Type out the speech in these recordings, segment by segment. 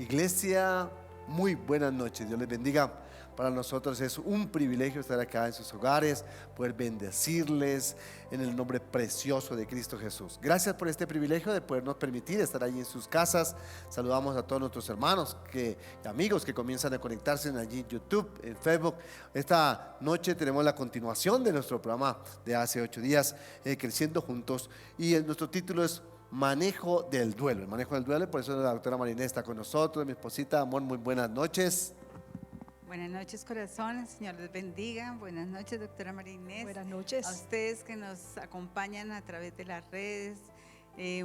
Iglesia, muy buenas noches, Dios les bendiga. Para nosotros es un privilegio estar acá en sus hogares, poder bendecirles en el nombre precioso de Cristo Jesús. Gracias por este privilegio de podernos permitir estar allí en sus casas. Saludamos a todos nuestros hermanos y amigos que comienzan a conectarse allí en YouTube, en Facebook. Esta noche tenemos la continuación de nuestro programa de hace 8 días, Creciendo Juntos, y nuestro título es Manejo del Duelo. El manejo del duelo, por eso la doctora Mariné está con nosotros, mi esposita, amor, muy buenas noches. Buenas noches, corazones, Señor les bendiga. Buenas noches, doctora María Inés. Buenas noches. A ustedes que nos acompañan a través de las redes,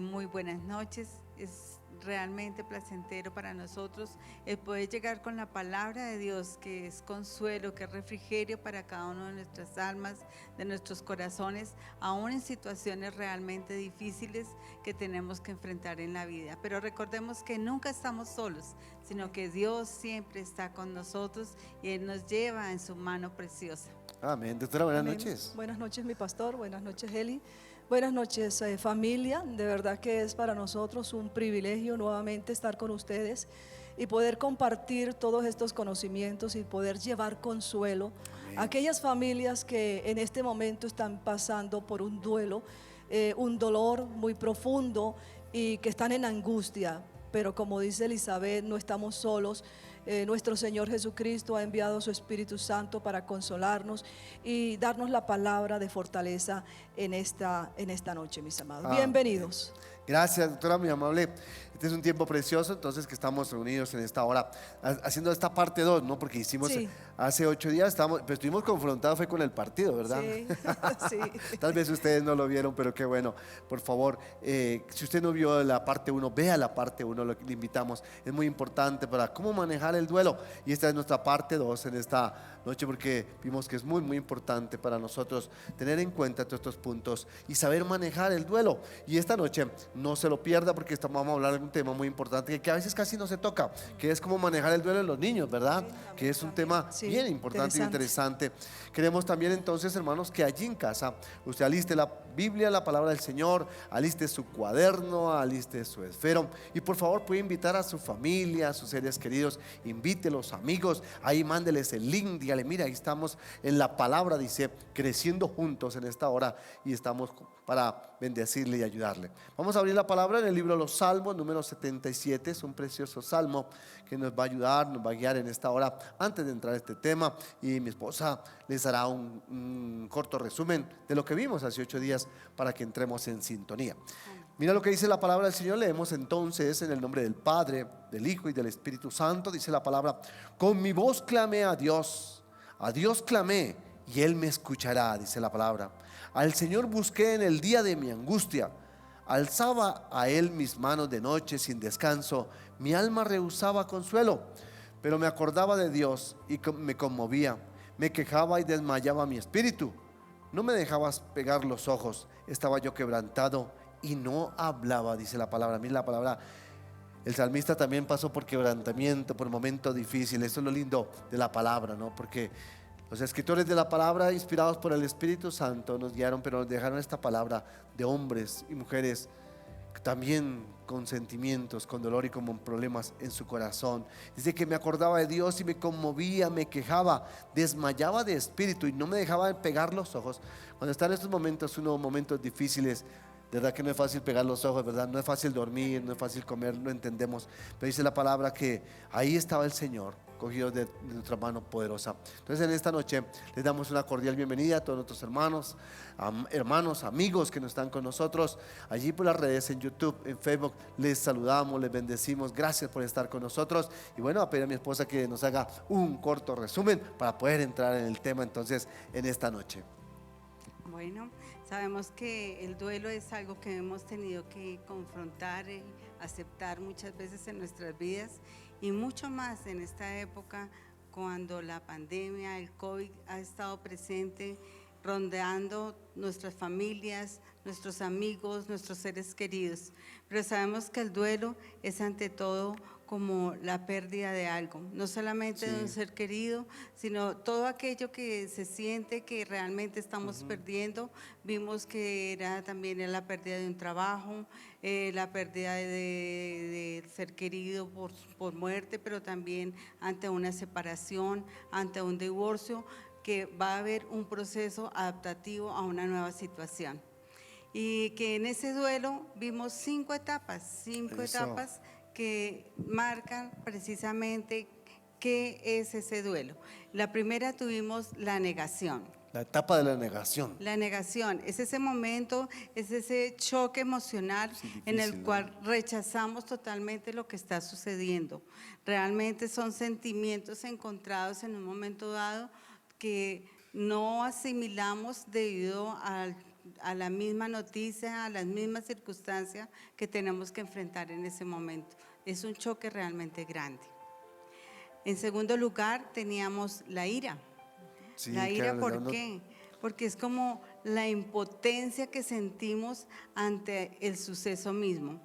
muy buenas noches. Es realmente placentero para nosotros el poder llegar con la palabra de Dios, que es consuelo, que es refrigerio para cada uno de nuestras almas, de nuestros corazones, aún en situaciones realmente difíciles que tenemos que enfrentar en la vida. Pero recordemos que nunca estamos solos, sino que Dios siempre está con nosotros y Él nos lleva en su mano preciosa. Amén. Doctora, buenas Amén. noches. Buenas noches, mi pastor. Buenas noches, Eli. Buenas noches, familia. De verdad que es para nosotros un privilegio nuevamente estar con ustedes y poder compartir todos estos conocimientos y poder llevar consuelo a aquellas familias que en este momento están pasando por un duelo, un dolor muy profundo y que están en angustia. Pero como dice Elizabeth, no estamos solos. Nuestro Señor Jesucristo ha enviado su Espíritu Santo para consolarnos y darnos la palabra de fortaleza en esta noche, mis amados. Bienvenidos. Gracias, doctora, muy amable. Este es un tiempo precioso, entonces, que estamos reunidos en esta hora, haciendo esta parte 2, ¿no? Porque hicimos, sí, hace 8 días, pero estuvimos confrontados, fue con el partido, ¿verdad? Sí, sí. Tal vez ustedes no lo vieron, pero qué bueno. Por favor, si usted no vio la parte 1, vea la parte 1, le invitamos. Es muy importante para cómo manejar el duelo. Y esta es nuestra parte 2 en esta noche, porque vimos que es muy, muy importante para nosotros tener en cuenta todos estos puntos y saber manejar el duelo. Y esta noche no se lo pierda, porque vamos a hablar de un tema muy importante que a veces casi no se toca, que es cómo manejar el duelo en los niños, ¿verdad? Que es un tema bien importante y interesante. Queremos también entonces, hermanos, que allí en casa usted aliste la Biblia, la palabra del Señor, aliste su cuaderno, aliste su esfero, y por favor puede invitar a su familia, a sus seres queridos, invite a los amigos, ahí mándeles el link, dígale, mira, ahí estamos en la palabra, dice, creciendo juntos en esta hora, y estamos para bendecirle y ayudarle. Vamos a abrir la palabra en el libro de los Salmos, número 77, es un precioso salmo que nos va a ayudar, nos va a guiar en esta hora antes de entrar a este tema, y mi esposa les hará un corto resumen de lo que vimos hace 8 días para que entremos en sintonía. Mira lo que dice la palabra del Señor. Leemos entonces en el nombre del Padre, del Hijo y del Espíritu Santo. Dice la palabra: con mi voz clamé a Dios clamé y Él me escuchará, dice la palabra. Al Señor busqué en el día de mi angustia, alzaba a Él mis manos de noche sin descanso, mi alma rehusaba consuelo, pero me acordaba de Dios y me conmovía, me quejaba y desmayaba mi espíritu. No me dejabas pegar los ojos, estaba yo quebrantado y no hablaba, dice la palabra. Mira la palabra. El salmista también pasó por quebrantamiento, por momentos difíciles. Eso es lo lindo de la palabra, ¿no? Porque los escritores de la palabra, inspirados por el Espíritu Santo, nos guiaron, pero nos dejaron esta palabra de hombres y mujeres también con sentimientos, con dolor y con problemas en su corazón. Dice que me acordaba de Dios y me conmovía, me quejaba, desmayaba de espíritu y no me dejaba pegar los ojos. Cuando están en estos momentos, momentos difíciles, de verdad que no es fácil pegar los ojos, ¿verdad? No es fácil dormir, no es fácil comer, lo entendemos. Pero dice la palabra que ahí estaba el Señor, cogido de nuestra mano poderosa. Entonces en esta noche les damos una cordial bienvenida a todos nuestros hermanos, amigos que nos están con nosotros allí por las redes, en YouTube, en Facebook. Les saludamos, les bendecimos, gracias por estar con nosotros. Y bueno, a pedir a mi esposa que nos haga un corto resumen para poder entrar en el tema entonces en esta noche. Bueno, sabemos que el duelo es algo que hemos tenido que confrontar y aceptar muchas veces en nuestras vidas, y mucho más en esta época cuando la pandemia, el COVID ha estado presente, rondeando nuestras familias, nuestros amigos, nuestros seres queridos. Pero sabemos que el duelo es ante todo como la pérdida de algo, no solamente de un ser querido, sino todo aquello que se siente que realmente estamos perdiendo. Vimos que era también la pérdida de un trabajo, la pérdida de ser querido por muerte, pero también ante una separación, ante un divorcio, que va a haber un proceso adaptativo a una nueva situación. Y que en ese duelo vimos 5 etapas, que marcan precisamente qué es ese duelo. La primera tuvimos la negación. La etapa de la negación. La negación es ese momento, es ese choque emocional en el cual rechazamos totalmente lo que está sucediendo. Realmente son sentimientos encontrados en un momento dado que no asimilamos debido a la misma noticia, a las mismas circunstancias que tenemos que enfrentar en ese momento. Es un choque realmente grande. En segundo lugar, teníamos la ira. Sí, La ira, claro, ¿por qué? Porque es como la impotencia que sentimos ante el suceso mismo.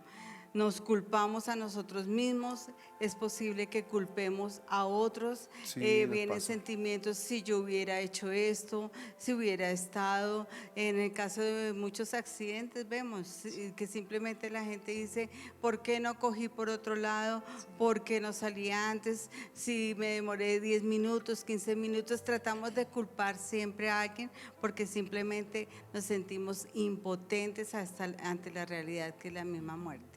Nos culpamos a nosotros mismos, es posible que culpemos a otros, Sí, vienen pasa. sentimientos, si yo hubiera hecho esto, si hubiera estado. En el caso de muchos accidentes vemos que simplemente la gente dice, ¿por qué no cogí por otro lado? ¿Por qué no salí antes? Si me demoré 10 minutos, 15 minutos, tratamos de culpar siempre a alguien porque simplemente nos sentimos impotentes ante la realidad que es la misma muerte.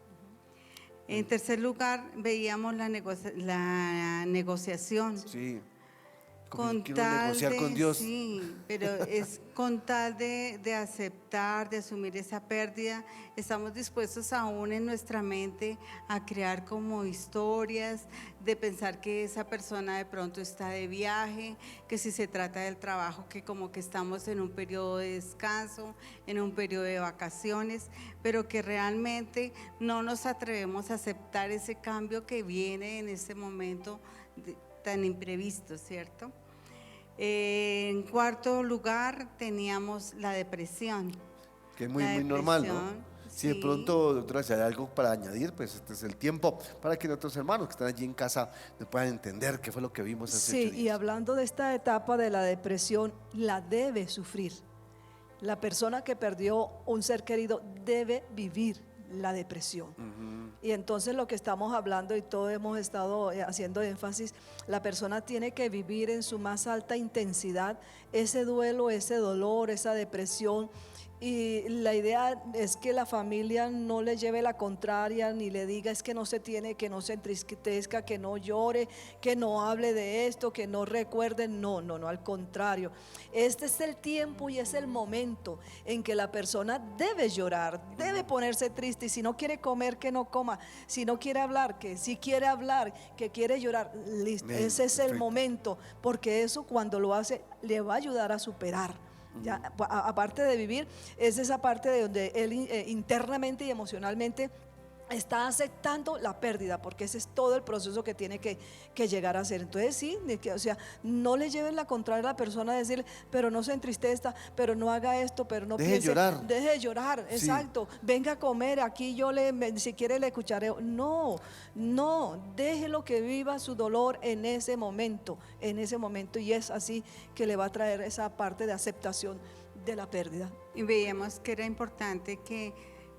En tercer lugar, veíamos la negociación. Sí. Como Con que quiero tal negociar con Dios. Sí, pero es con tal de aceptar, de asumir esa pérdida, estamos dispuestos aún en nuestra mente a crear como historias, de pensar que esa persona de pronto está de viaje, que si se trata del trabajo, que como que estamos en un periodo de descanso, en un periodo de vacaciones, pero que realmente no nos atrevemos a aceptar ese cambio que viene en ese momento tan imprevisto, ¿cierto? En cuarto lugar teníamos la depresión. Que es muy, La muy normal, ¿no? depresión, Si de sí. pronto, doctora, si hay algo para añadir, pues este es el tiempo para que nuestros hermanos que están allí en casa me puedan entender qué fue lo que vimos hace 8 Sí, y días. hablando de esta etapa de la depresión, la debe sufrir. La persona que perdió un ser querido debe vivir la depresión. Y entonces lo que estamos hablando y todo hemos estado haciendo énfasis, la persona tiene que vivir en su más alta intensidad ese duelo, ese dolor, esa depresión. Y la idea es que la familia no le lleve la contraria ni le diga es que no se tiene, que no se entristezca, que no llore, que no hable de esto, que no recuerde. No, al contrario. Este es el tiempo y es el momento en que la persona debe llorar, debe ponerse triste. Y si no quiere comer, que no coma. Si no quiere hablar, que si quiere hablar, que quiere llorar. Listo. Bien, Ese es el perfecto. momento, porque eso cuando lo hace le va a ayudar a superar. Ya, aparte de vivir, es esa parte de donde él internamente y emocionalmente está aceptando la pérdida, porque ese es todo el proceso que tiene que llegar a hacer. Entonces sí, o sea, no le lleven la contraria a la persona a decirle, pero no se entristezca, pero no haga esto, pero no Deje piense, llorar. deje de llorar, Sí. exacto, venga a comer, aquí yo si quiere le cuchareo. No, déjelo que viva su dolor en ese momento, y es así que le va a traer esa parte de aceptación de la pérdida. Y veíamos que era importante que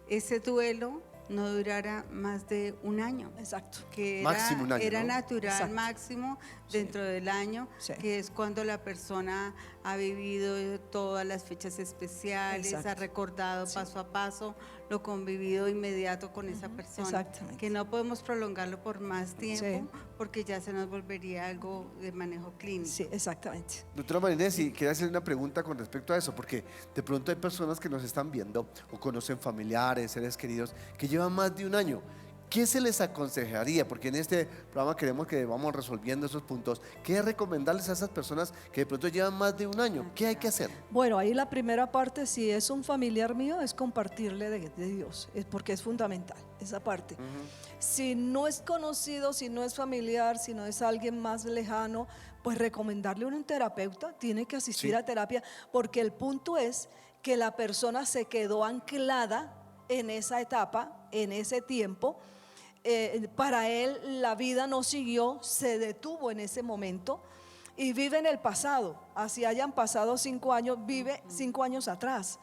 ese duelo no durara más de un año. Exacto. Que Máximo un año, era ¿no? natural, Exacto. máximo dentro del año, Sí. que es cuando la persona ha vivido todas las fechas especiales, Exacto. ha recordado paso a paso lo convivido inmediato con esa persona. Exactamente. Que no podemos prolongarlo por más tiempo Sí. porque ya se nos volvería algo de manejo clínico. Sí, exactamente. Doctora Marinés, y quería hacer una pregunta con respecto a eso, porque de pronto hay personas que nos están viendo o conocen familiares, seres queridos, que llevan más de un año. ¿Qué se les aconsejaría? Porque en este programa queremos que vamos resolviendo esos puntos. ¿Qué recomendarles a esas personas que de pronto llevan más de un año? ¿Qué hay que hacer? Bueno, ahí la primera parte, si es un familiar mío, es compartirle de Dios, porque es fundamental esa parte. Si no es conocido, si no es familiar, si no es alguien más lejano, pues recomendarle a un terapeuta, tiene que asistir Sí. a terapia, porque el punto es que la persona se quedó anclada en esa etapa, en ese tiempo, para él la vida no siguió, se detuvo en ese momento y vive en el pasado. Así hayan pasado 5 años, vive 5 años atrás.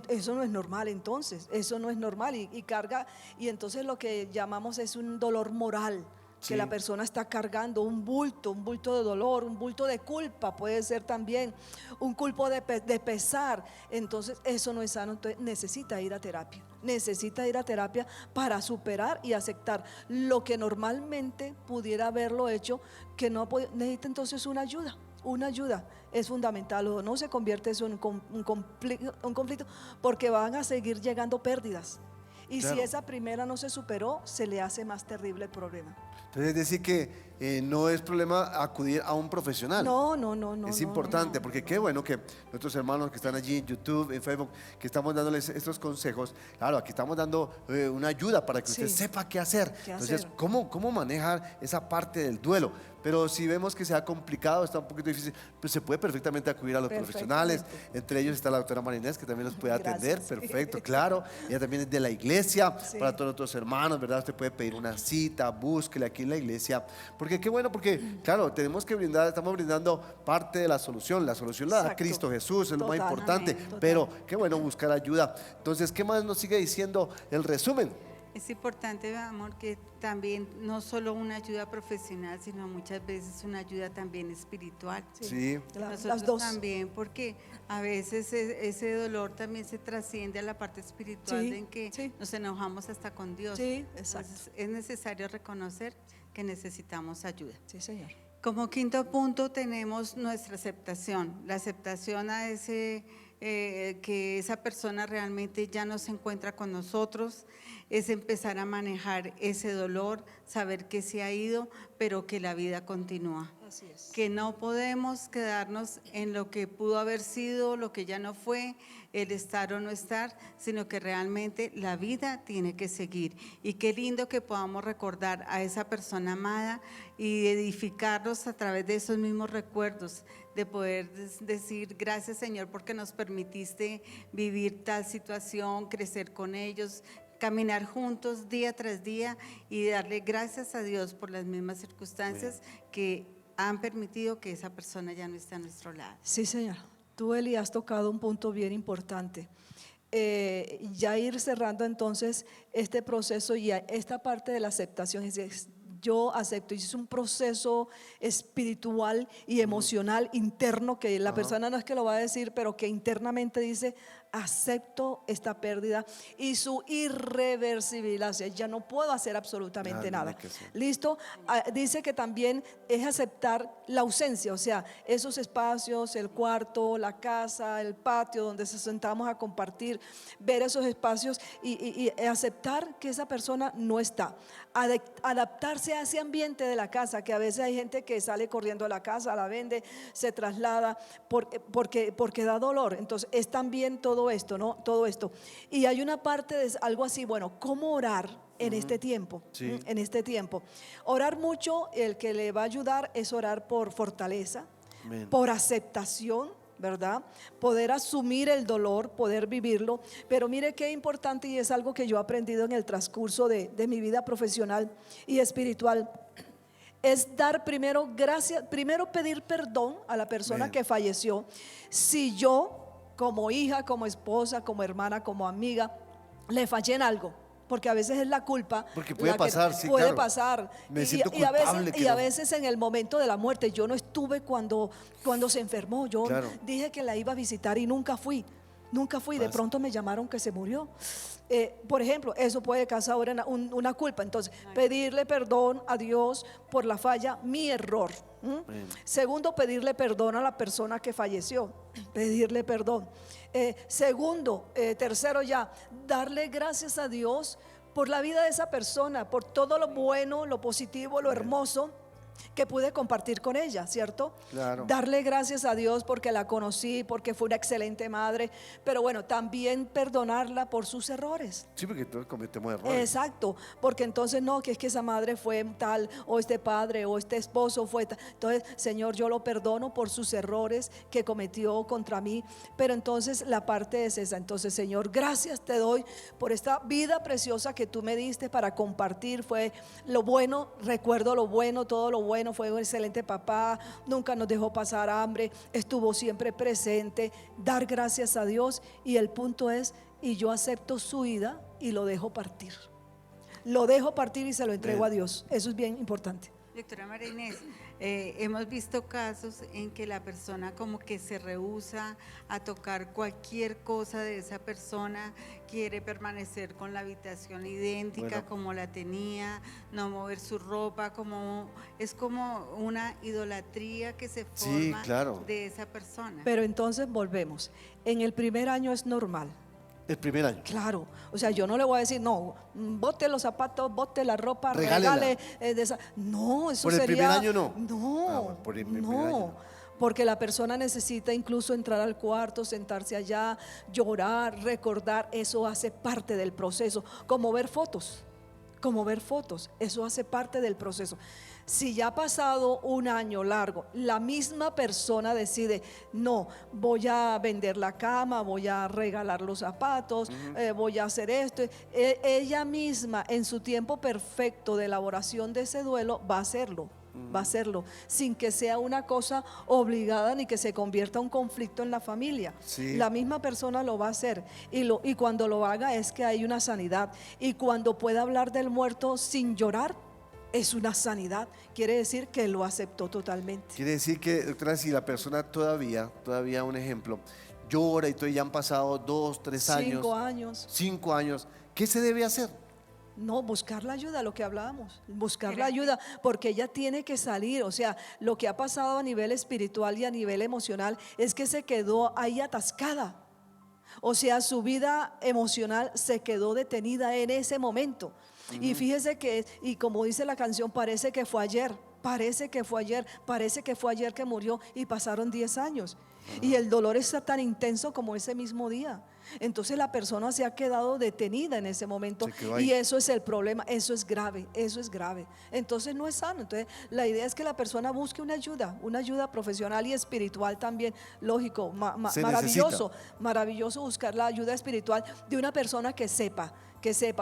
Eso no es normal, entonces, eso no es normal y carga, y entonces lo que llamamos es un dolor moral. Sí. Que la persona está cargando un bulto de dolor, un bulto de culpa, puede ser también un culpo de pesar. Entonces eso no es sano, entonces necesita ir a terapia para superar y aceptar lo que normalmente pudiera haberlo hecho, que no necesita entonces una ayuda es fundamental, o no se convierte eso en un conflicto, porque van a seguir llegando pérdidas. Y Claro. si esa primera no se superó, se le hace más terrible el problema. Entonces es decir que no es problema acudir a un profesional. No. Es no, importante, no, porque no. qué bueno que nuestros hermanos que están allí en YouTube, en Facebook, que estamos dándoles estos consejos. Claro, aquí estamos dando una ayuda para que usted Sí. sepa qué hacer. ¿Qué Entonces, hacer? ¿cómo manejar esa parte del duelo? Pero si vemos que sea complicado, está un poquito difícil, pues se puede perfectamente acudir a los profesionales. Entre ellos está la doctora Marinés, que también los puede atender. Gracias. Perfecto, claro. Ella también es de la iglesia. Sí. Para todos nuestros hermanos, ¿verdad? Usted puede pedir una cita, búsquele aquí en la iglesia. Porque qué bueno, porque claro, tenemos que brindar, estamos brindando parte de la solución. La solución la da Exacto. Cristo Jesús, es lo más Total. importante. Amén. Total. Pero qué bueno buscar ayuda. Entonces, ¿qué más nos sigue diciendo el resumen? Es importante, amor, que también no solo una ayuda profesional, sino muchas veces una ayuda también espiritual. Sí. Nosotros Las dos. también, porque a veces ese dolor también se trasciende a la parte espiritual, Sí, en que sí. nos enojamos hasta con Dios. Sí, exacto. Entonces, es necesario reconocer que necesitamos ayuda. Sí, señor. Como quinto punto tenemos nuestra aceptación, la aceptación a ese que esa persona realmente ya no se encuentra con nosotros, es empezar a manejar ese dolor, saber que se ha ido, pero que la vida continúa. Así es. Que no podemos quedarnos en lo que pudo haber sido, lo que ya no fue, el estar o no estar, sino que realmente la vida tiene que seguir. Y qué lindo que podamos recordar a esa persona amada y edificarnos a través de esos mismos recuerdos, de poder decir gracias, Señor, porque nos permitiste vivir tal situación, crecer con ellos, caminar juntos día tras día y darle gracias a Dios por las mismas circunstancias que han permitido que esa persona ya no esté a nuestro lado. Sí, señor. Tú, Eli, has tocado un punto bien importante. Ya ir cerrando entonces este proceso y esta parte de la aceptación, es decir, yo acepto, y es un proceso espiritual y emocional interno que la persona no es que lo va a decir, pero que internamente dice, acepto esta pérdida y su irreversibilidad, o sea, ya no puedo hacer absolutamente Ya, no hay nada. que hacer. Listo. Dice que también es aceptar la ausencia, o sea, esos espacios, el cuarto, la casa, el patio donde se sentamos a compartir, ver esos espacios y aceptar que esa persona no está. Adaptarse a ese ambiente de la casa, que a veces hay gente que sale corriendo a la casa, la vende, se traslada porque da dolor. Entonces es también todo esto, ¿no? Todo esto. Y hay una parte de algo así, bueno, ¿cómo orar en este tiempo? Sí. En este tiempo. Orar mucho, el que le va a ayudar es orar por fortaleza, Amén. por aceptación, ¿verdad? Poder asumir el dolor, poder vivirlo. Pero mire qué importante, y es algo que yo he aprendido en el transcurso de mi vida profesional y espiritual, es dar primero gracias, primero pedir perdón a la persona Amén. que falleció. Si yo, como hija, como esposa, como hermana, como amiga, le fallé en algo, porque a veces es la culpa. Porque puede la que pasar, sí, puede claro. pasar. Me Y- siento y a culpable veces, que y a no. veces en el momento de la muerte, yo no estuve cuando se enfermó. Yo Claro. dije que la iba a visitar y nunca fui. Nunca fui, de Pasa. pronto me llamaron que se murió. Por ejemplo, eso puede causar ahora una culpa. Entonces, pedirle perdón a Dios por la falla, mi error. Amén. Segundo, pedirle perdón a la persona que falleció. Pedirle perdón. Tercero ya, darle gracias a Dios por la vida de esa persona, por todo lo bueno, lo positivo, lo hermoso que pude compartir con ella, ¿cierto? Claro. Darle gracias a Dios porque la conocí, porque fue una excelente madre, pero bueno, también perdonarla por sus errores. Sí, porque todos cometemos errores. Exacto, porque entonces no, que es que esa madre fue tal, o este padre, o este esposo fue tal. Entonces, Señor, yo lo perdono por sus errores que cometió contra mí, pero entonces la parte es esa. Entonces, Señor, gracias te doy por esta vida preciosa que tú me diste para compartir. Fue lo bueno, recuerdo lo bueno, todo lo bueno. Fue un excelente papá, nunca nos dejó pasar hambre, estuvo siempre presente. Dar gracias a Dios, y el punto es, y yo acepto su vida y lo dejo partir. Lo dejo partir y se lo entrego a Dios. Eso es bien importante. Doctora María Inés, hemos visto casos en que la persona como que se rehúsa a tocar cualquier cosa de esa persona, quiere permanecer con la habitación idéntica Bueno. como la tenía, no mover su ropa, es como una idolatría que se Sí, forma claro. de esa persona. Pero entonces volvemos. En el primer año es normal. El primer año. Claro, o sea, yo no le voy a decir, no, bote los zapatos, bote la ropa, Regálela. regale no, eso ¿Por el sería. primer año no? No, Ah, bueno, por el primer no, año. porque la persona necesita incluso entrar al cuarto, sentarse allá, llorar, recordar. Eso hace parte del proceso, como ver fotos, eso hace parte del proceso. Si ya ha pasado un año largo, la misma persona decide, no, voy a vender la cama, voy a regalar los zapatos, voy a hacer esto. Ella misma, en su tiempo perfecto de elaboración de ese duelo, va a hacerlo. Va a hacerlo sin que sea una cosa obligada ni que se convierta en un conflicto en la familia. Sí. La misma persona lo va a hacer, y cuando lo haga es que hay una sanidad, y cuando pueda hablar del muerto sin llorar es una sanidad. Quiere decir que lo aceptó totalmente. Quiere decir que, doctora, si la persona todavía un ejemplo, llora y todo, ya han pasado 2, 3 años. 5 años. 5 años, ¿qué se debe hacer? No, buscar la ayuda, lo que hablábamos, buscar la Terapia. ayuda, porque ella tiene que salir. O sea, lo que ha pasado a nivel espiritual y a nivel emocional es que se quedó ahí atascada. O sea, su vida emocional se quedó detenida en ese momento. Y fíjese que, y como dice la canción, parece que fue ayer, parece que fue ayer que murió, y pasaron 10 años. Y el dolor está tan intenso como ese mismo día. Entonces la persona se ha quedado detenida en ese momento, Se quedó ahí. y eso es el problema. Eso es grave. Entonces no es sano. Entonces la idea es que la persona busque una ayuda profesional y espiritual también. Lógico, Se maravilloso, maravilloso buscar la ayuda espiritual de una persona que sepa,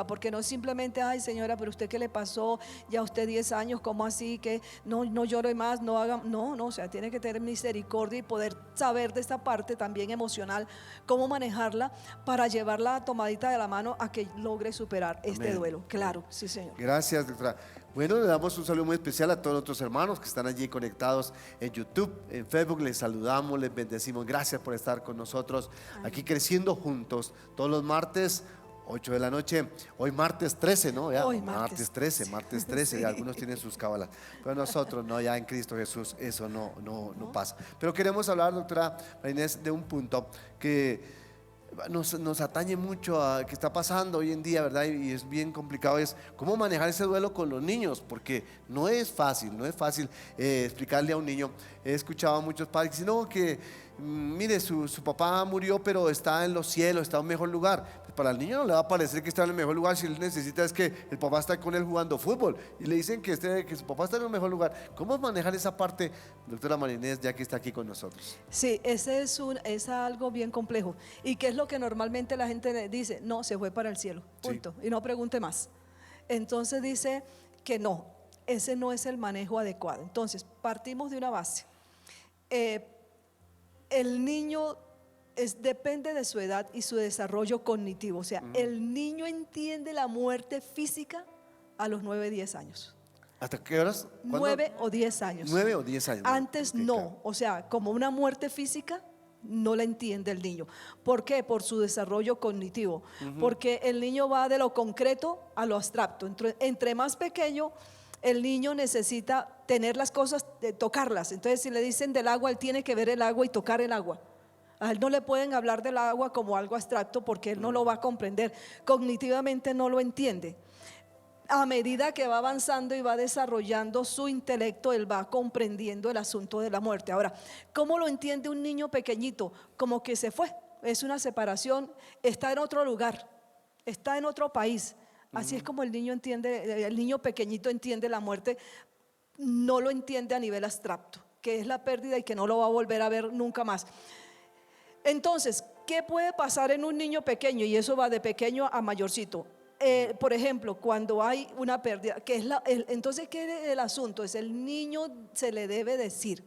porque no es simplemente, ay señora, pero usted qué le pasó, ya usted 10 años, ¿cómo así? Que no llore más, no haga, no, o sea, tiene que tener misericordia y poder saber de esta parte también emocional, cómo manejarla para llevarla tomadita de la mano a que logre superar este Amén. duelo. Claro, sí señor. Gracias, doctora. Bueno, le damos un saludo muy especial a todos nuestros hermanos que están allí conectados en YouTube, en Facebook. Les saludamos, les bendecimos. Gracias por estar con nosotros aquí creciendo juntos todos los martes, 8 de la noche. Hoy martes 13, ¿no? Ya, Hoy martes 13. Sí. Algunos tienen sus cábalas, pero nosotros no, ya en Cristo Jesús eso no pasa. Pero queremos hablar, doctora María Inés, de un punto que nos atañe mucho a que está pasando hoy en día, ¿verdad? Y es bien complicado, es cómo manejar ese duelo con los niños, porque no es fácil explicarle a un niño. He escuchado a muchos padres que dicen, no, que mire, su papá murió, pero está en los cielos, está en un mejor lugar. Pues para el niño no le va a parecer que está en el mejor lugar, si él necesita es que el papá está con él jugando fútbol, y le dicen que su papá está en un mejor lugar. ¿Cómo manejar esa parte, doctora María Inés, ya que está aquí con nosotros? Sí, ese es algo bien complejo. ¿Y qué es lo que normalmente la gente dice? No, se fue para el cielo, punto. Y no pregunte más. Entonces dice que no, ese no es el manejo adecuado. Entonces, partimos de una base. El niño depende de su edad y su desarrollo cognitivo. O sea, el niño entiende la muerte física a los 9, 10 años. ¿Hasta qué horas? ¿Cuándo? 9 o 10 años. 9 o 10 años. Antes Ok, no, claro. o sea, como una muerte física no la entiende el niño. ¿Por qué? Por su desarrollo cognitivo. Porque el niño va de lo concreto a lo abstracto. Entre más pequeño, el niño necesita tener las cosas, tocarlas. Entonces, si le dicen del agua, él tiene que ver el agua y tocar el agua. A él no le pueden hablar del agua como algo abstracto porque él no lo va a comprender. Cognitivamente no lo entiende. a medida que va avanzando y va desarrollando su intelecto, él va comprendiendo el asunto de la muerte. Ahora, ¿cómo lo entiende un niño pequeñito? Como que se fue, es una separación, está en otro lugar, está en otro país. Así es como el niño entiende, el niño pequeñito entiende la muerte, no lo entiende a nivel abstracto, que es la pérdida y que no lo va a volver a ver nunca más. Entonces, ¿qué puede pasar en un niño pequeño? Y eso va de pequeño a mayorcito. Por ejemplo, cuando hay una pérdida, que es entonces, ¿qué es el asunto? Es el niño se le debe decir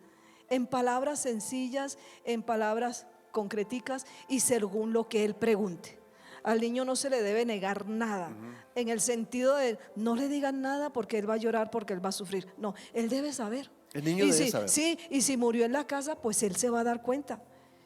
en palabras sencillas, en palabras concreticas y según lo que él pregunte. Al niño no se le debe negar nada, en el sentido de no le digan nada porque él va a llorar, porque él va a sufrir. No, él debe saber. El niño debe saber. Sí, y si murió en la casa, pues él se va a dar cuenta.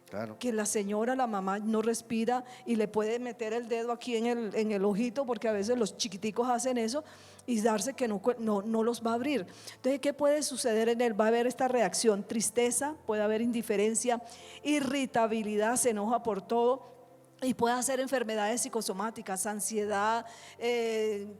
Claro. Que la señora, la mamá no respira y le puede meter el dedo aquí en el ojito, porque a veces los chiquiticos hacen eso, y darse que no los va a abrir. Entonces, ¿qué puede suceder en él? Va a haber esta reacción: tristeza, puede haber indiferencia, irritabilidad, se enoja por todo. Y puede hacer enfermedades psicosomáticas, ansiedad,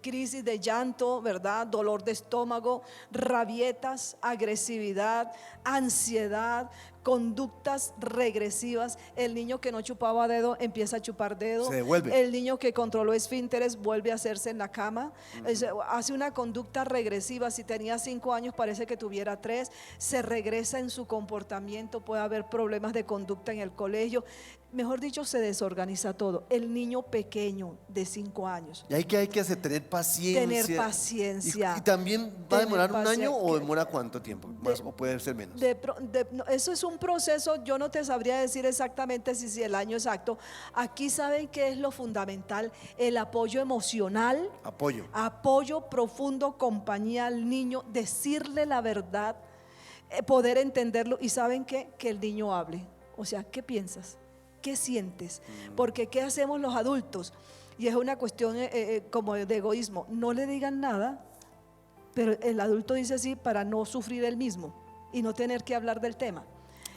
crisis de llanto, ¿verdad? Dolor de estómago, rabietas, agresividad, ansiedad, conductas regresivas. El niño que no chupaba dedo empieza a chupar dedo. Se devuelve. El niño que controló esfínteres vuelve a hacerse en la cama. Hace una conducta regresiva. Si tenía 5 años parece que tuviera 3. Se regresa en su comportamiento. Puede haber problemas de conducta en el colegio. Mejor dicho, se desorganiza todo. El niño pequeño de 5 años. Y hay que hacer, tener paciencia. Tener paciencia. Y también va a demorar un paciencia. año, o demora cuánto tiempo, más, o puede ser menos. No, eso es un proceso. Yo no te sabría decir exactamente si el año exacto. Aquí saben qué es lo fundamental: el apoyo emocional, apoyo profundo, compañía al niño, decirle la verdad, poder entenderlo. Y saben qué, que el niño hable. O sea, ¿qué piensas? ¿Qué sientes? Porque ¿qué hacemos los adultos? Y es una cuestión como de egoísmo. No le digan nada, pero el adulto dice así para no sufrir él mismo y no tener que hablar del tema.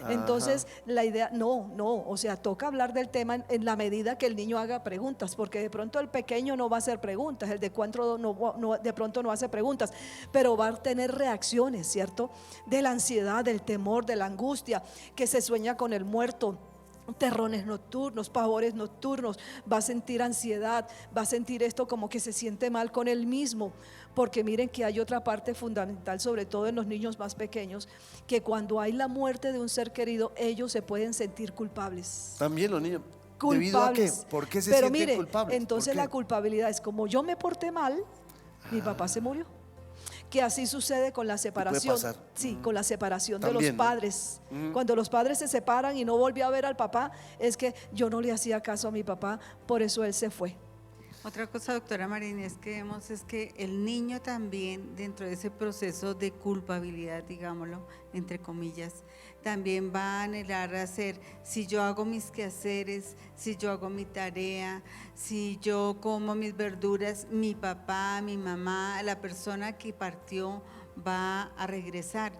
Entonces la idea, o sea, toca hablar del tema en la medida que el niño haga preguntas, porque de pronto el pequeño no va a hacer preguntas, el de 4 de pronto no hace preguntas, pero va a tener reacciones, ¿cierto? De la ansiedad, del temor, de la angustia, que se sueña con el muerto, terrones nocturnos, pavores nocturnos, va a sentir ansiedad, va a sentir esto como que se siente mal con él mismo, porque miren que hay otra parte fundamental, sobre todo en los niños más pequeños, que cuando hay la muerte de un ser querido, ellos se pueden sentir culpables. También los niños. Culpables. ¿Debido a qué? ¿Por qué se Pero sienten mire, culpables? entonces la culpabilidad es como yo me porté mal, mi papá se murió. Que así sucede con la separación. Sí, con la separación también, de los padres. Cuando los padres se separan y no volvió a ver al papá, es que yo no le hacía caso a mi papá, por eso él se fue. Otra cosa, doctora Marín, que vemos es que el niño también, dentro de ese proceso de culpabilidad, digámoslo, entre comillas, también va a anhelar hacer, si yo hago mis quehaceres, si yo hago mi tarea, si yo como mis verduras, mi papá, mi mamá, la persona que partió va a regresar.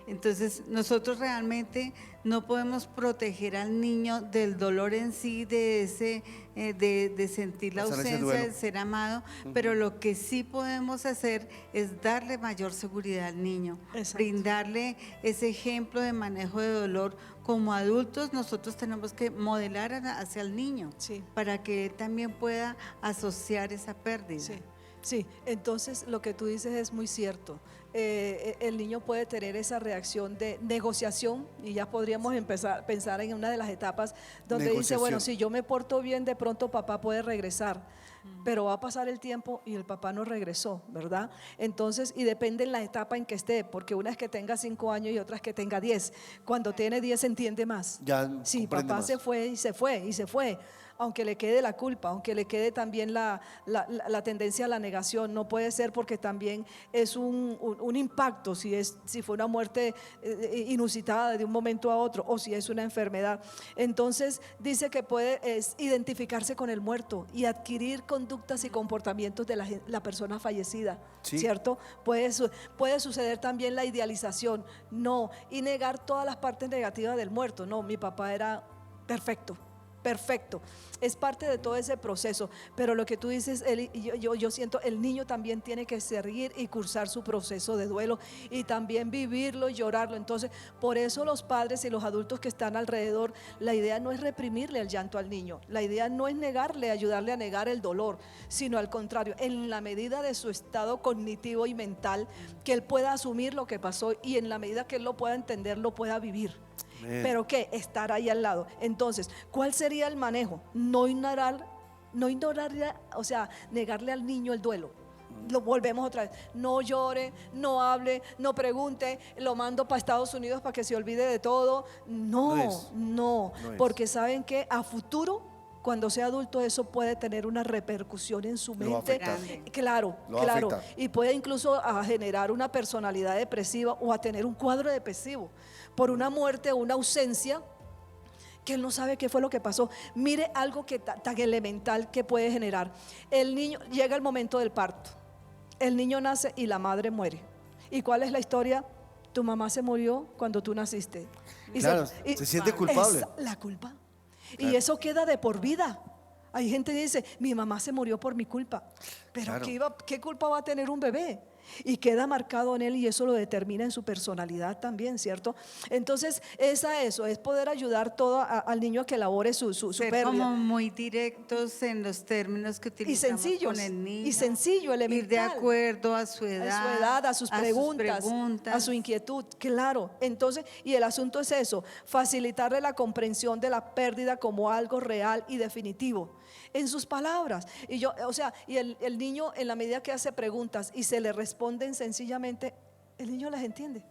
Entonces nosotros realmente no podemos proteger al niño del dolor en sí, de ese de sentir la ausencia del ser amado, pero lo que sí podemos hacer es darle mayor seguridad al niño. Exacto. Brindarle ese ejemplo de manejo de dolor. Como adultos nosotros tenemos que modelar hacia el niño, sí, para que él también pueda asociar esa pérdida. Sí. Sí, entonces lo que tú dices es muy cierto. El niño puede tener esa reacción de negociación, y ya podríamos empezar a pensar en una de las etapas donde dice, bueno, si yo me porto bien, de pronto papá puede regresar, pero va a pasar el tiempo y el papá no regresó, ¿verdad? Entonces, y depende en la etapa en que esté, porque una es que tenga 5 años y otra es que tenga 10. Cuando tiene 10 se entiende más. Ya sí, papá más. se fue y se fue y se fue. Aunque le quede la culpa, aunque le quede también la tendencia a la negación, no puede ser, porque también es un impacto si fue una muerte inusitada de un momento a otro, o si es una enfermedad. Entonces dice que puede identificarse con el muerto y adquirir conductas y comportamientos de la persona fallecida, sí, ¿cierto? Puede suceder también la idealización, y negar todas las partes negativas del muerto. No, mi papá era perfecto. perfecto. Es parte de todo ese proceso. Pero lo que tú dices, Eli, yo siento, el niño también tiene que seguir y cursar su proceso de duelo y también vivirlo y llorarlo. Entonces, por eso los padres y los adultos que están alrededor, la idea no es reprimirle el llanto al niño, la idea no es negarle, ayudarle a negar el dolor, sino al contrario, en la medida de su estado cognitivo y mental, que él pueda asumir lo que pasó y en la medida que él lo pueda entender, lo pueda vivir. Pero ¿qué? Estar ahí al lado. Entonces, ¿cuál sería el manejo? No ignorar, o sea, negarle al niño el duelo. Lo volvemos otra vez. No llore, no hable, no pregunte, lo mando para Estados Unidos para que se olvide de todo. No, porque saben que a futuro, cuando sea adulto, eso puede tener una repercusión en su mente. Claro. Y puede incluso a generar una personalidad depresiva o a tener un cuadro depresivo por una muerte o una ausencia que él no sabe qué fue lo que pasó. Mire algo que tan elemental que puede generar. El niño, llega el momento del parto, el niño nace y la madre muere. ¿Y cuál es la historia? Tu mamá se murió cuando tú naciste. Y claro, se siente culpable. La culpa. Claro. Y eso queda de por vida. Hay gente que dice, mi mamá se murió por mi culpa. Pero claro, ¿qué culpa va a tener un bebé? Y queda marcado en él y eso lo determina en su personalidad también, ¿cierto? Entonces es poder ayudar todo al niño a que elabore su Ser pérdida. como muy directos en los términos que utilizamos con el niño. Y sencillo, elemental. Ir de acuerdo a su edad, a sus preguntas, a su inquietud, claro. Entonces, y el asunto es eso, facilitarle la comprensión de la pérdida como algo real y definitivo. En sus palabras. Y el niño, en la medida que hace preguntas y se le responden sencillamente, el niño las entiende.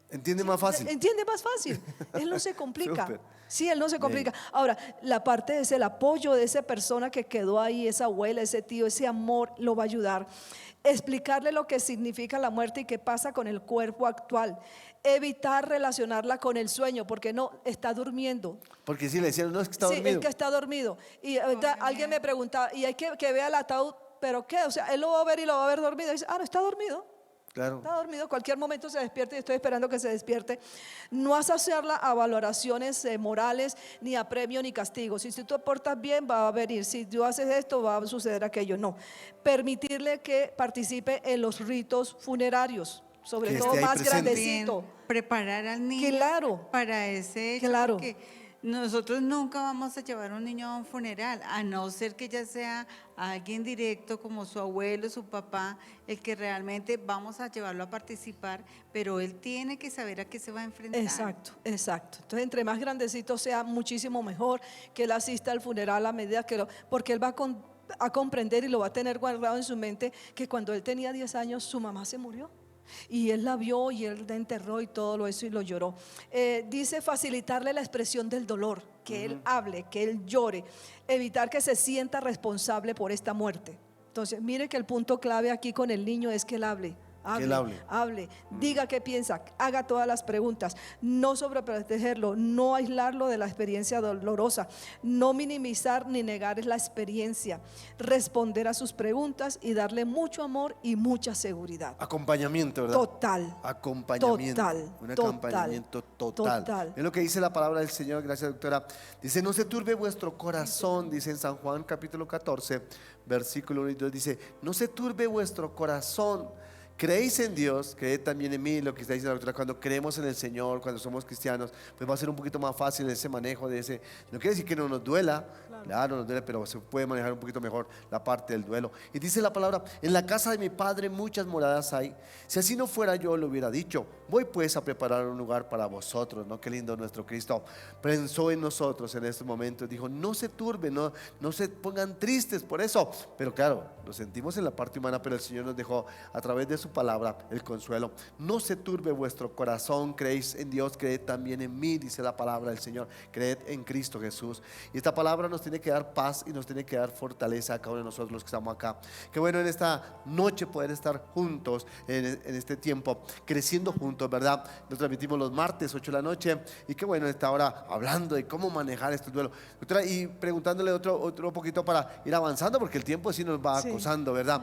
Entiende más fácil. Entiende más fácil. Él no se complica. Súper. Sí, él no se complica. Ahora, la parte es el apoyo de esa persona que quedó ahí, esa abuela, ese tío, ese amor, lo va a ayudar. Explicarle lo que significa la muerte y qué pasa con el cuerpo actual. Evitar relacionarla con el sueño, porque no, está durmiendo. Porque si le decían, no, es que está dormido. Sí, es que está dormido. Y ahorita alguien me preguntaba, y hay que ver el ataúd, ¿pero qué? O sea, él lo va a ver y lo va a ver dormido. Y dice, no, está dormido. Claro. Está dormido, cualquier momento se despierte y estoy esperando que se despierte. No asociarla a valoraciones morales, ni a premio ni castigo. Si tú te portas bien, va a venir. Si tú haces esto, va a suceder aquello. No. Permitirle que participe en los ritos funerarios, sobre todo más presente. grandecito. Preparar al niño para ese hecho, porque nosotros nunca vamos a llevar a un niño a un funeral, a no ser que ya sea alguien directo como su abuelo, su papá, el que realmente vamos a llevarlo a participar, pero él tiene que saber a qué se va a enfrentar. Exacto. Entonces, entre más grandecito sea, muchísimo mejor que él asista al funeral a medida que porque él va a comprender y lo va a tener guardado en su mente que cuando él tenía 10 años su mamá se murió. Y él la vio y él la enterró y todo eso y lo lloró. Dice facilitarle la expresión del dolor, que él hable, que él llore, evitar que se sienta responsable por esta muerte. Entonces, mire que el punto clave aquí con el niño es que él hable. Hable, diga qué piensa, haga todas las preguntas, no sobreprotegerlo, no aislarlo de la experiencia dolorosa, no minimizar ni negar la experiencia, responder a sus preguntas y darle mucho amor y mucha seguridad. Acompañamiento, ¿verdad? Total. Acompañamiento. Un acompañamiento total. Es lo que dice la palabra del Señor, gracias doctora. Dice, no se turbe vuestro corazón, dice en San Juan capítulo 14, versículo 1 y 2, dice, no se turbe vuestro corazón. Creéis en Dios, creed también en mí, lo que está diciendo la doctora. Cuando creemos en el Señor, cuando somos cristianos, pues va a ser un poquito más fácil ese manejo de ese. No quiere decir que no nos duela, claro, nos duele, pero se puede manejar un poquito mejor la parte del duelo. Y dice la palabra, en la casa de mi Padre muchas moradas hay. Si así no fuera, yo lo hubiera dicho. Voy pues a preparar un lugar para vosotros, ¿no? Qué lindo nuestro Cristo. Pensó en nosotros en este momento, dijo, no se turben, no se pongan tristes por eso. Pero claro, lo sentimos en la parte humana, pero el Señor nos dejó a través de su palabra el consuelo. No se turbe vuestro corazón, creéis en Dios, creed también en mí, dice la palabra del Señor. Creed en Cristo Jesús. Y esta palabra nos tiene que dar paz y nos tiene que dar fortaleza a cada uno de nosotros los que estamos acá. Qué bueno en esta noche poder estar juntos en este tiempo, creciendo juntos, ¿verdad? Nos transmitimos los martes 8 de la noche y qué bueno en esta hora hablando de cómo manejar este duelo. Doctora, y preguntándole otro poquito para ir avanzando porque el tiempo sí nos va acosando, ¿verdad?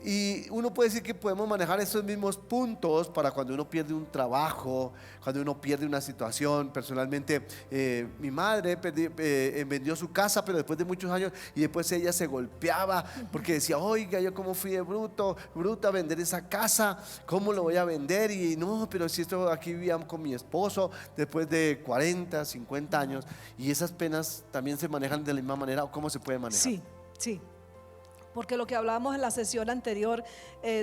Y uno puede decir que podemos manejar esos mismos puntos para cuando uno pierde un trabajo, cuando uno pierde una situación. Personalmente, mi madre vendió su casa, pero después de muchos años, y después ella se golpeaba porque decía, oiga, yo cómo fui de bruta a vender esa casa, ¿cómo lo voy a vender? Y no, pero si esto aquí vivíamos con mi esposo después de 40, 50 años, y esas penas también se manejan de la misma manera, ¿o cómo se puede manejar? Sí, sí. Porque lo que hablábamos en la sesión anterior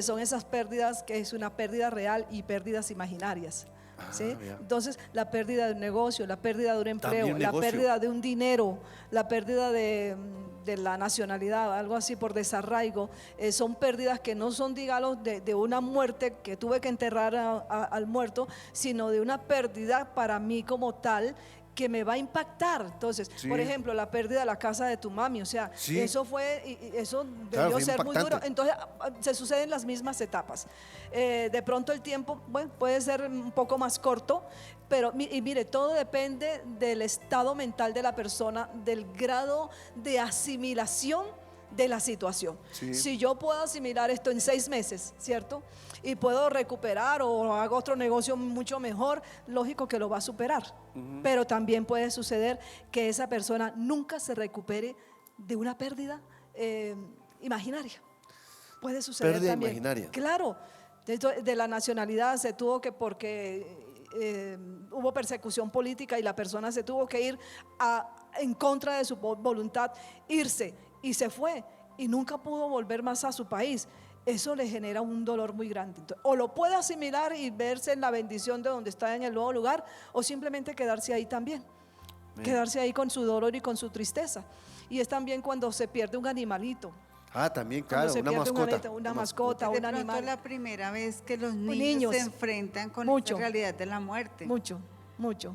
son esas pérdidas, que es una pérdida real y pérdidas imaginarias. ¿Sí? Ya. Entonces, la pérdida de un negocio, la pérdida de un empleo, También la negocio. pérdida de un dinero, la pérdida de la nacionalidad, algo así por desarraigo, son pérdidas que no son, digamos, de una muerte que tuve que enterrar al muerto, sino de una pérdida para mí como tal, que me va a impactar. Entonces, Sí. por ejemplo, la pérdida de la casa de tu mami, o sea, Sí. eso fue, y eso Claro, debió fue ser muy impactante. duro. Entonces, se suceden las mismas etapas. De pronto el tiempo, bueno, puede ser un poco más corto, pero y mire, todo depende del estado mental de la persona, del grado de asimilación de la situación. Sí. Si yo puedo asimilar esto en 6 meses, ¿cierto? Y puedo recuperar o hago otro negocio mucho mejor, lógico que lo va a superar. Pero también puede suceder que esa persona nunca se recupere de una pérdida imaginaria. Puede suceder Pérdida también. imaginaria. Claro, de la nacionalidad se tuvo que, porque hubo persecución política y la persona se tuvo que ir en contra de su voluntad, irse, y se fue y nunca pudo volver más a su país. Eso le genera un dolor muy grande. Entonces, o lo puede asimilar y verse en la bendición de donde está en el nuevo lugar, o simplemente quedarse ahí también. Quedarse ahí con su dolor y con su tristeza. Y es también cuando se pierde un animalito. Ah, también, Cuando claro, se una pierde mascota. una mascota, De un pronto animal. la primera vez que los niños. niños se enfrentan con Mucho. la realidad de la muerte. Mucho, mucho,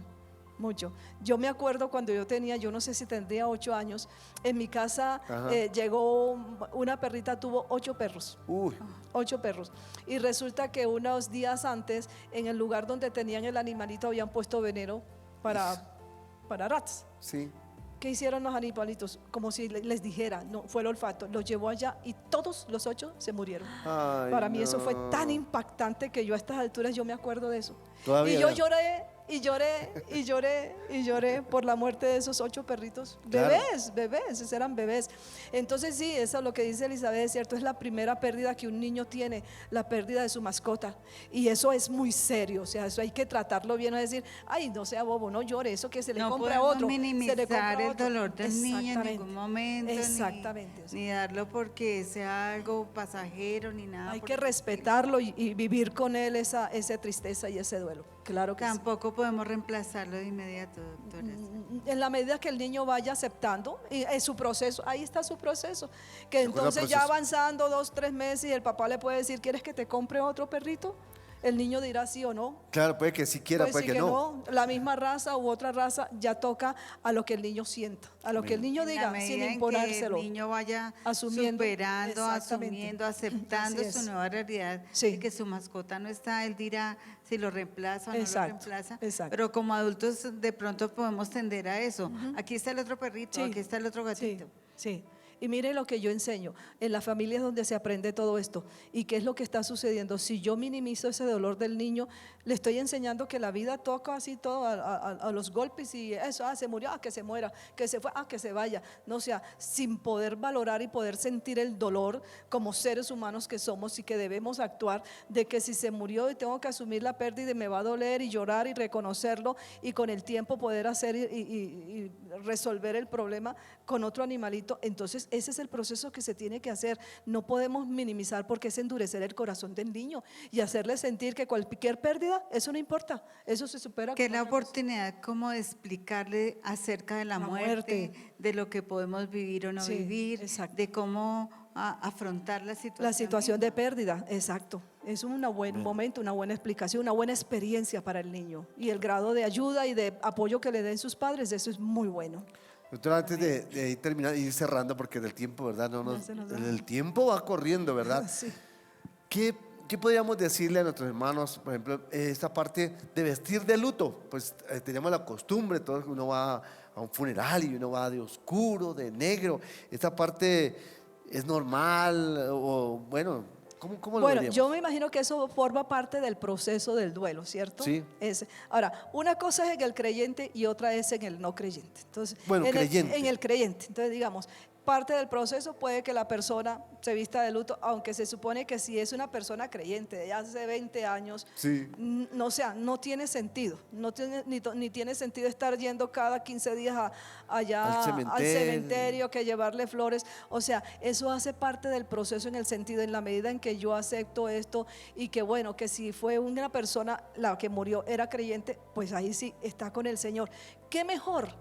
mucho. Yo me acuerdo cuando yo tenía, yo no sé si tendría 8 años, en mi casa Ajá. llegó una perrita, tuvo 8 perros. Uy, 8 perros. Y resulta que unos días antes, en el lugar donde tenían el animalito, habían puesto veneno para ratas. sí. ¿Qué hicieron los animalitos? Como si les dijera, no, fue el olfato. Los llevó allá y todos los 8 se murieron. Ay, Para mí eso fue no. tan impactante que yo a estas alturas yo me acuerdo de eso. Todavía, Y yo ¿verdad? lloré y lloré y lloré y lloré por la muerte de esos 8 perritos. Claro. Bebés, esos eran bebés. Entonces sí, eso es lo que dice Elizabeth, es cierto, es la primera pérdida que un niño tiene, la pérdida de su mascota. Y eso es muy serio, o sea, eso hay que tratarlo bien, no es decir, ay, no sea bobo, no llore, eso que se le No compra a podemos otro. Se le compra minimizar a el otro. dolor del niño en Exactamente. ningún momento, Exactamente. ni darlo porque sea algo pasajero, ni nada. Hay por que el estilo. respetarlo y vivir con él esa tristeza y ese duelo. Claro que sí. Tampoco podemos reemplazarlo de inmediato, doctora. En la medida que el niño vaya aceptando, y es su proceso, ahí está su proceso, que acuerdo al entonces ya proceso. avanzando 2, 3 meses y el papá le puede decir, ¿quieres que te compre otro perrito? El niño dirá sí o no. Claro, puede que sí quiera, Puede puede decir que no. La misma raza u otra raza ya toca a lo que el niño sienta, a lo que el niño En la diga, medida sin en que imponérselo. el niño vaya Asumiendo, superando, exactamente. asumiendo, aceptando Así es. su nueva realidad, Sí. y que su mascota no está, él dirá si lo reemplaza o no Exacto, lo reemplaza. exacto. Pero como adultos de pronto podemos tender a eso. Aquí está el otro perrito, Sí, aquí está el otro gatito. Sí, sí. Y mire lo que yo enseño. En las familias donde se aprende todo esto. ¿Y qué es lo que está sucediendo? Si yo minimizo ese dolor del niño, le estoy enseñando que la vida toca así todo a los golpes y eso, se murió, que se muera, que se fue, que se vaya. No, o sea, sin poder valorar y poder sentir el dolor como seres humanos que somos y que debemos actuar, de que si se murió y tengo que asumir la pérdida y me va a doler y llorar y reconocerlo y con el tiempo poder hacer y resolver el problema con otro animalito. Entonces ese es el proceso que se tiene que hacer. No podemos minimizar porque es endurecer el corazón del niño y hacerle sentir que cualquier pérdida, eso no importa, eso se supera. Que es con la otra cosa. oportunidad como de explicarle acerca de la muerte, de lo que podemos vivir o no Sí, vivir, exacto. de cómo afrontar la situación. La situación de misma. pérdida, exacto. Es un buen momento, una buena explicación, una buena experiencia para el niño. Y el grado de ayuda y de apoyo que le den sus padres, eso es muy bueno. Doctora, antes de ir terminando y ir cerrando, porque del tiempo, ¿verdad? Ya se nos va. El tiempo va corriendo, ¿verdad? Sí. ¿Qué podríamos decirle a nuestros hermanos, por ejemplo, esta parte de vestir de luto? Pues tenemos la costumbre, todo uno va a un funeral y uno va de oscuro, de negro. Esta parte ¿Es normal o bueno, cómo lo Bueno, veríamos? yo me imagino que eso forma parte del proceso del duelo, ¿cierto? Sí. Ahora, una cosa es en el creyente y otra es en el no creyente. Entonces, Bueno, creyente. en el creyente. Entonces, digamos, parte del proceso puede que la persona se vista de luto, aunque se supone que si es una persona creyente de hace 20 años, Sí. no, o sea, no tiene sentido, no tiene, ni tiene sentido estar yendo cada 15 días allá al cementerio, que llevarle flores, o sea, eso hace parte del proceso en el sentido, en la medida en que yo acepto esto y que bueno, que si fue una persona la que murió era creyente, pues ahí sí está con el Señor. Qué mejor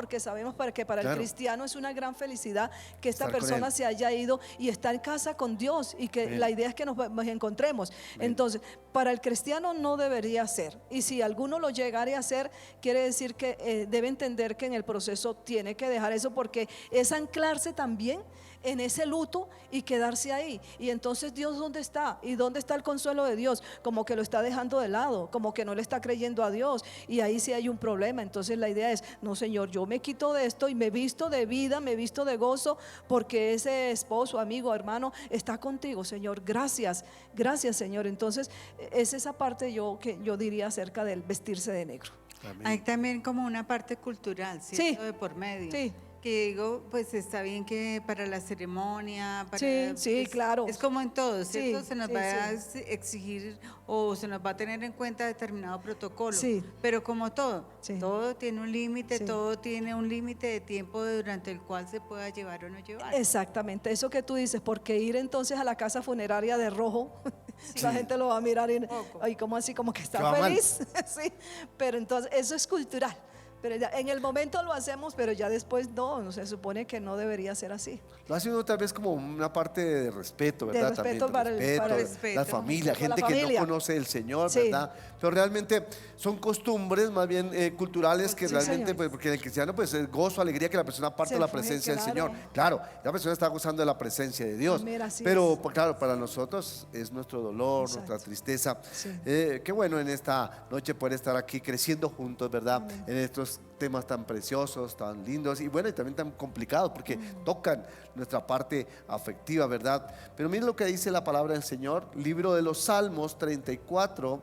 que sabemos que para el Claro. cristiano es una gran felicidad que esta Estar con persona Él. se haya ido y está en casa con Dios y que Amén. la idea es que nos encontremos. Amén. Entonces, para el cristiano no debería ser. Y si alguno lo llegare a hacer, quiere decir que debe entender que en el proceso tiene que dejar eso, porque es anclarse también en ese luto y quedarse ahí. Y entonces, Dios, ¿dónde está? ¿Y dónde está el consuelo de Dios? Como que lo está dejando de lado, como que no le está creyendo a Dios, y ahí sí hay un problema. Entonces la idea es, no, Señor, yo me quito de esto y me visto de vida, me visto de gozo, porque ese esposo, amigo, hermano está contigo, Señor. Gracias, gracias, Señor. Entonces es esa parte que yo diría acerca del vestirse de negro. Amén. Hay también como una parte cultural, ¿cierto? Sí. De por medio. Sí. Que digo, pues está bien que para la ceremonia, para, Sí, claro. Es como en todo, ¿cierto? Sí, Se nos sí, va a exigir o se nos va a tener en cuenta determinado protocolo. Sí. Pero como todo, Sí. todo tiene un límite, Sí. todo tiene un límite de tiempo durante el cual se pueda llevar o no llevar. Exactamente, eso que tú dices, porque ir entonces a la casa funeraria de rojo, la gente lo va a mirar y Poco. ay, como así, como que Que está va mal. feliz. Sí, pero entonces eso es cultural. Pero en el momento lo hacemos, pero ya después no, se supone que no debería ser así. Lo hace uno tal vez como una parte de respeto, ¿verdad? respeto También, de para el respeto. la familia, Para la gente que no familia. conoce el Señor, Sí. ¿verdad? Pero realmente son costumbres más bien culturales que Sí, realmente, señor. pues, porque en el cristiano pues es gozo, alegría que la persona parte Se de la fue, presencia del claro. Señor. Claro, la persona está gozando de la presencia de Dios. Amén, así Pero es. pues, claro, para nosotros es nuestro dolor, Exacto. nuestra tristeza. Sí. Qué bueno en esta noche poder estar aquí creciendo juntos, ¿verdad? En estos temas tan preciosos, tan lindos y bueno, y también tan complicados porque tocan nuestra parte afectiva, ¿verdad? Pero miren lo que dice la palabra del Señor, libro de los Salmos 34.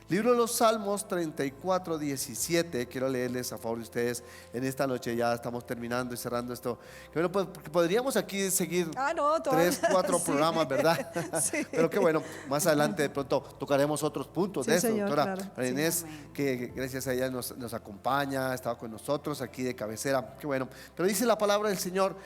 Libro de los Salmos 34, 17. Quiero leerles a favor de ustedes en esta noche. Ya estamos terminando y cerrando esto. Que bueno, pues, porque podríamos aquí seguir No, todavía. 3, 4 Sí. programas, ¿verdad? Sí. Pero qué bueno, más adelante de pronto tocaremos otros puntos Sí, de eso, señor, doctora claro. María Sí. Inés, Amén. que gracias a ella nos acompaña, ha estado con nosotros aquí de cabecera. Qué bueno. Pero dice la palabra del Señor.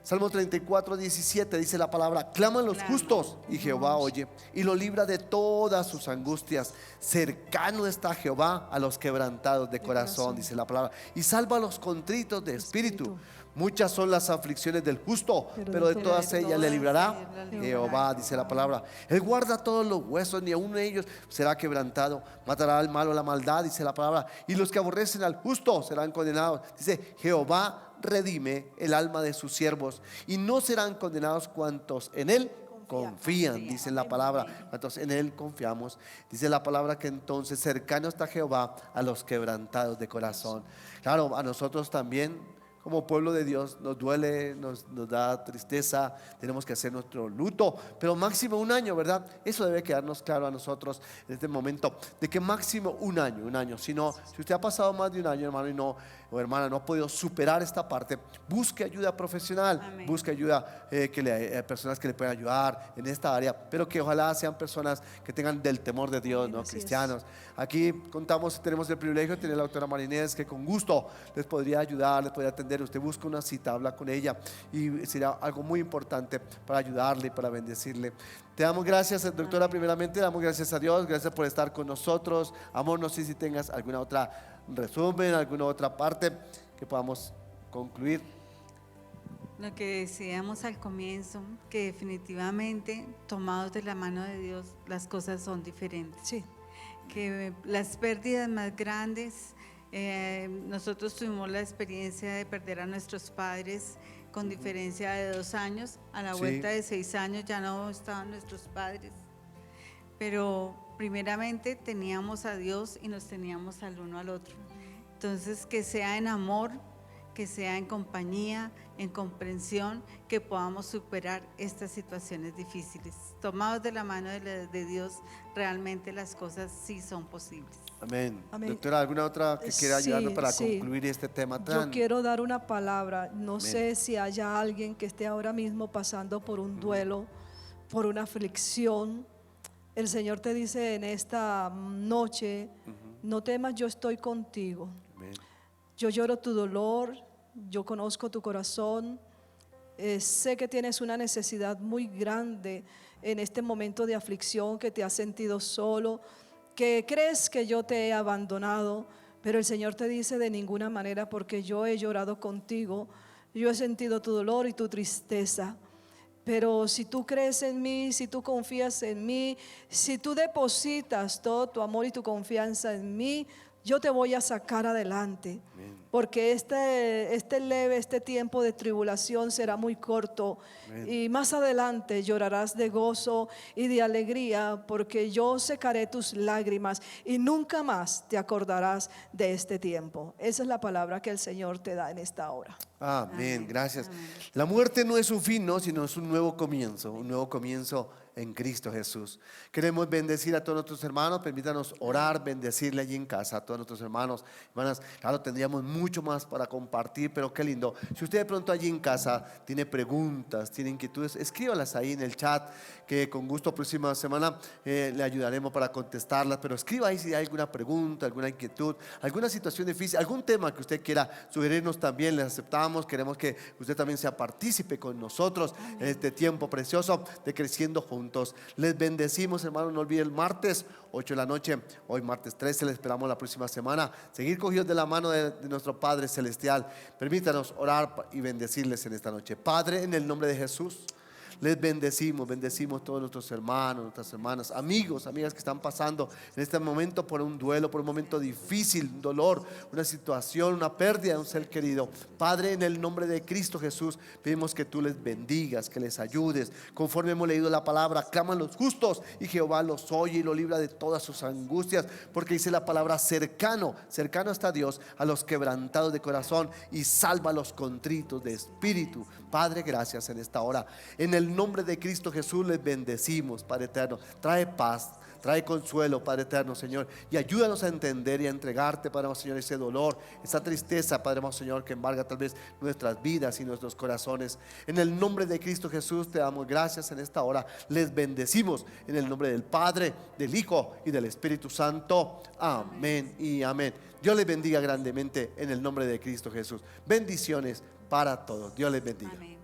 Salmo 34, 17 dice la palabra: claman los Clama. justos y Jehová oye y lo libra de todas sus angustias. Cercano está Jehová a los quebrantados de corazón, dice la palabra, y salva a los contritos de espíritu. Muchas son las aflicciones del justo, pero de todas ellas le librará Jehová, dice la palabra. Él guarda todos los huesos, ni aun ellos será quebrantado. Matará al malo la maldad, dice la palabra, y los que aborrecen al justo serán condenados. Dice: Jehová redime el alma de sus siervos, y no serán condenados cuantos en él confían, dice la palabra. Cuantos en él confiamos, dice la palabra, que entonces cercano está Jehová a los quebrantados de corazón. Claro, a nosotros también como pueblo de Dios nos duele, nos da tristeza, tenemos que hacer nuestro luto, pero máximo un año, ¿verdad? Eso debe quedarnos claro a nosotros en este momento, de que máximo un año. Si no, si usted ha pasado más de un año, hermano, y no, o hermana, no ha podido superar esta parte, busque ayuda profesional. Amén. Busque ayuda, personas que le puedan ayudar en esta área, pero que ojalá sean personas que tengan del temor de Dios, Amén, ¿no? así Cristianos. Aquí tenemos el privilegio de tener a la doctora María Inés, que con gusto les podría ayudar, les podría atender. Usted busca una cita, habla con ella y será algo muy importante para ayudarle y para bendecirle. Te damos gracias, doctora. Primeramente, damos gracias a Dios, gracias por estar con nosotros. Amor, no sé si tengas alguna otra resumen, alguna otra parte que podamos concluir. Lo que decíamos al comienzo, que definitivamente tomados de la mano de Dios las cosas son diferentes. Sí. Que las pérdidas más grandes, nosotros tuvimos la experiencia de perder a nuestros padres con diferencia de 2 años. A la Sí. vuelta de 6 años ya no estaban nuestros padres, pero primeramente teníamos a Dios y nos teníamos al uno al otro. Entonces, que sea en amor, que sea en compañía, en comprensión, que podamos superar estas situaciones difíciles. Tomados de la mano de Dios, realmente las cosas sí son posibles. Amén. Amén. Doctora, ¿alguna otra que quiera ayudarnos para Sí. concluir este tema Yo tan? quiero dar una palabra. No Amén. sé si haya alguien que esté ahora mismo pasando por un duelo, por una aflicción. El Señor te dice en esta noche, no temas, yo estoy contigo. Amén. Yo lloro tu dolor, yo conozco tu corazón. Sé que tienes una necesidad muy grande en este momento de aflicción, que te has sentido solo, que crees que yo te he abandonado, pero el Señor te dice de ninguna manera, porque yo he llorado contigo, yo he sentido tu dolor y tu tristeza. Pero si tú crees en mí, si tú confías en mí, si tú depositas todo tu amor y tu confianza en mí, yo te voy a sacar adelante. Amén. Porque este tiempo de tribulación será muy corto. Amén. Y más adelante llorarás de gozo y de alegría, porque yo secaré tus lágrimas y nunca más te acordarás de este tiempo. Esa es la palabra que el Señor te da en esta hora. Amén. Amén. Gracias. Amén. La muerte no es un fin, ¿no? Sino es un nuevo comienzo en Cristo Jesús. Queremos bendecir a todos nuestros hermanos. Permítanos orar, bendecirle allí en casa a todos nuestros hermanos, hermanas. Claro, tendríamos mucho más para compartir, pero qué lindo. Si usted de pronto allí en casa tiene preguntas, tiene inquietudes, escríbalas ahí en el chat, que con gusto próxima semana le ayudaremos para contestarlas. Pero escriba ahí si hay alguna pregunta, alguna inquietud, alguna situación difícil, algún tema que usted quiera sugerirnos, también les aceptamos. Queremos que usted también sea partícipe con nosotros en este tiempo precioso de creciendo juntos. Les bendecimos, hermanos. No olviden, el martes 8 de la noche, hoy martes 13, les esperamos la próxima semana, seguir cogidos de la mano de nuestro Padre Celestial. Permítanos orar y bendecirles en esta noche. Padre, en el nombre de Jesús, les bendecimos todos nuestros hermanos, nuestras hermanas, amigos, amigas que están pasando en este momento por un duelo, por un momento difícil, un dolor, una situación, una pérdida de un ser querido. Padre, en el nombre de Cristo Jesús, pedimos que tú les bendigas, que les ayudes. Conforme hemos leído la palabra, claman los justos y Jehová los oye y los libra de todas sus angustias, porque dice la palabra: cercano está Dios a los quebrantados de corazón y salva a los contritos de espíritu. Padre, gracias en esta hora. En el nombre de Cristo Jesús les bendecimos, Padre eterno. Trae paz, trae consuelo, Padre eterno, Señor, y ayúdanos a entender y a entregarte, Padre amado, Señor, ese dolor, esa tristeza, Padre amado, Señor, que embarga tal vez nuestras vidas y nuestros corazones. En el nombre de Cristo Jesús te damos gracias en esta hora. Les bendecimos en el nombre del Padre, del Hijo y del Espíritu Santo. Amén y amén. Dios les bendiga grandemente en el nombre de Cristo Jesús. Bendiciones para todos. Dios les bendiga. Amén.